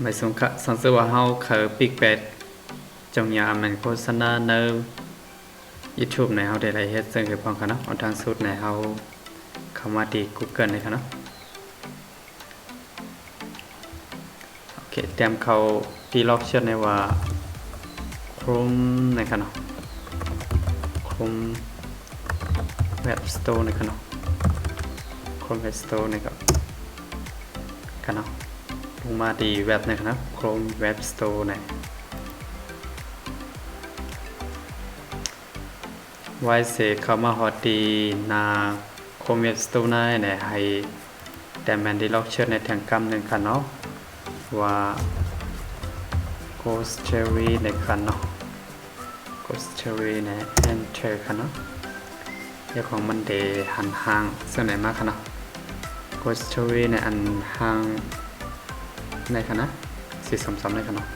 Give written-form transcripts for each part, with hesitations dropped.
ไม่สงค่ะสังเกตว่าเฮาเคยปิกเป็ดจงยามันโฆษณาใน YouTube ในเฮาได้หลายเฮ็ดซึ่งคือพร้อมกันเนาะเอาทางสุดในเฮาเข้ามาที่ Google เลยครับเนาะโอเคเตรียมเข้าที่ล็อกเชื่อในว่า Chrome นะครับเนาะ Chrome Web Store นะครับเนาะ Chrome Web Store นะครับกันเนาะลงมาที่เว็บนะครับ Chrome Web Store นะไว้เสกเข้ามาฮอดดีนา Chrome Web Store นะเนี่ยให้แต่แมนดีล็อกเชื่อในทางกำหนึ่งค่ะเนาะว่า Ghost Cherry ในค่ะเนาะ Ghost Cherry ใน Enter ค่ะเนาะเรื่องของมันเดหันห่างเส้นไหนมากค่ะเนาะ Ghost Cherry ในอันห่างในค่ะนะ433ในค่ะเนาะ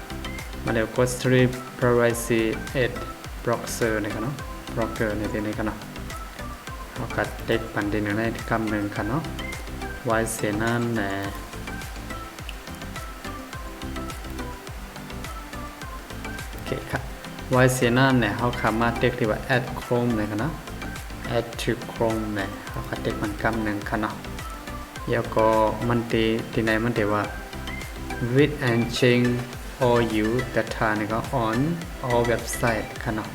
มาเดี๋ยว Ghost Cherry Privacy Edge Browser ในค่ะเนาะ Browser ในที่นี้ค่ะเนาะเอากัดเด็กปันดินในกำหนึ่งค่ะเนาะไว้เสียนั่นแหละโอเคครับไว้เสียนั่นเนี่ยเขาสามารถเด็กที่ว่า add Chrome เลยค่ะเนาะ add to Chrome เนี่ยเขากัดเด็กมันกำหนึ่งค่ะเนาะแล้วก็มันตีที่ไหนมันตีว่า with and change all you data นี่ก็ on all website ค่ะเนาะ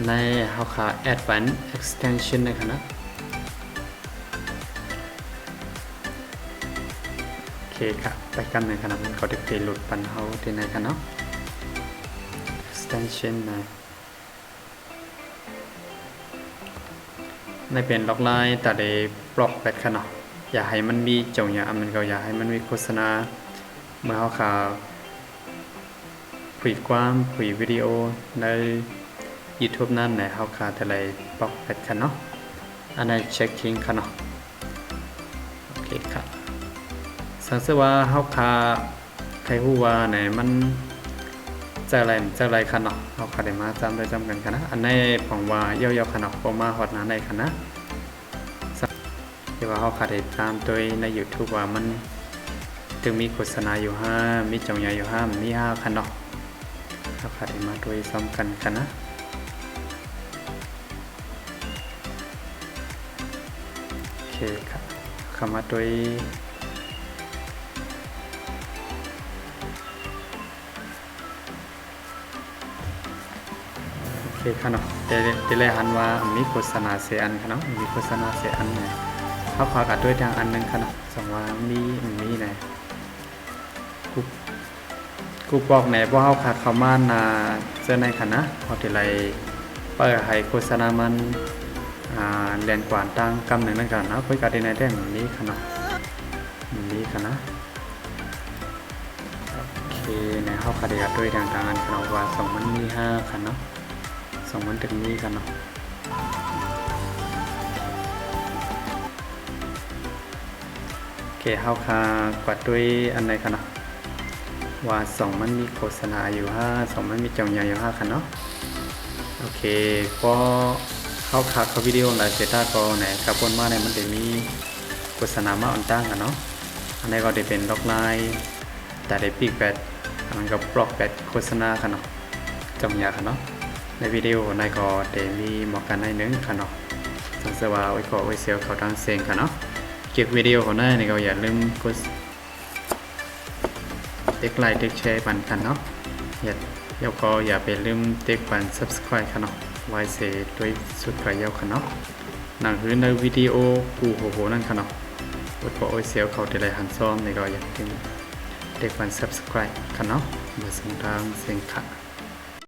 ในเขาขา advanced extension เลยค่ะเนาะโอเคครับไปกันเลยครับมันเขาได้ไปหลุดปันเขาที่ไหนครับเนาะ extension นะในเป็นล็อกไลน์แต่ได้บล็อกแบตค่ะเนาะอย่าให้มันมีจงอย่ามันก็อย่าให้มันมีโฆษณาเมื่อเขาขาผลิตความผลิตวิดีโอใน YouTube นั่นแหละเขาขาแต่ไรบล็อกแบตค่ะเนาะอันนั้นเช็คทิ้งค่ะเนาะโอเคครับสังเกตว่าเขาขาใครฮู้ว่าไหนมันจะอะไรค่ะเนาะเขาขาได้มาจำได้จำกันค่ะนะอันนี้ผมว่าเย่าๆค่ะเนาะผมมาฮอดหน้าได้ค่ะนะที่ว่าเขาขาดตามโดยใน YouTube ว่ามันถึงมีโฆษณาอยู่5มีจงยาอยู่5มี5คันเนาะเขาขาดมาโดยซ้ำกันกันนะโอเคครับเข้ามาโดยโอเคค่ะเนาะแต่เลยหันว่ามีโฆษณาเสียอันค่ะเนาะมีโฆษณาเสียอันเนี่ยเขาพากันด้วยทางอันนึงค่ะเนาะสองว่ามีไหนกูบอกไหนว่าเขาขาดเข้ามาเจอในค่ะนะเขาที่ไรเปิดให้โฆษณามันเรียนกว่าตั้งกำหนึ่งนั่นกันนะคุยกันในได้เหมือนนี้ค่ะเนาะนี้ค่ะนะโอเคในเขาขาดกันด้วยทางอันค่ะเนาะว่า2มันมี5ค่ะเนาะ2มันถึงนี้ค่ะเนาะโอเคเขาขาดกว่าด้วยอันไหนค่ะเนาะว่า2มันมีโฆษณาอยู่2มันมีจงยาอยู่5ค่ะเนาะโอเคก็เข้าวิดีโอหลายเซต้าก็ไหนกับคนมาในมันจะมีโฆษณามาอันตั้งกันเนาะอันนี้ก็จะเป็นล็อกไลน์แต่ได้ปิกแบตมันก็บล็อกแบตโฆษณาค่ะเนาะจงยาค่ะเนาะในวิดีโอในก็จะมีเหมาะกันในนึงค่ะเนาะสังเกตว่าไว้ก็ไว้เซลเขาทางเสียงค่ะเนาะเก็บวิดีโอของในก็อย่าลืมกดติ๊กไลค์ติ๊กแชร์ปันกันเนาะแล้วก็อย่าไปลืมติ๊กปัน subscribe ค่ะเนาะไว้เสร็จด้วยสุดประโยชน์ค่ะเนาะหนังคือในวิดีโอกูโหนั่นค่ะเนาะแล้วก็โอ้ยเสียวเขาได้หันซ้อมในก็อย่าลืมติ๊กปัน subscribe ค่ะเนาะมาส่งทางเสียงค่ะ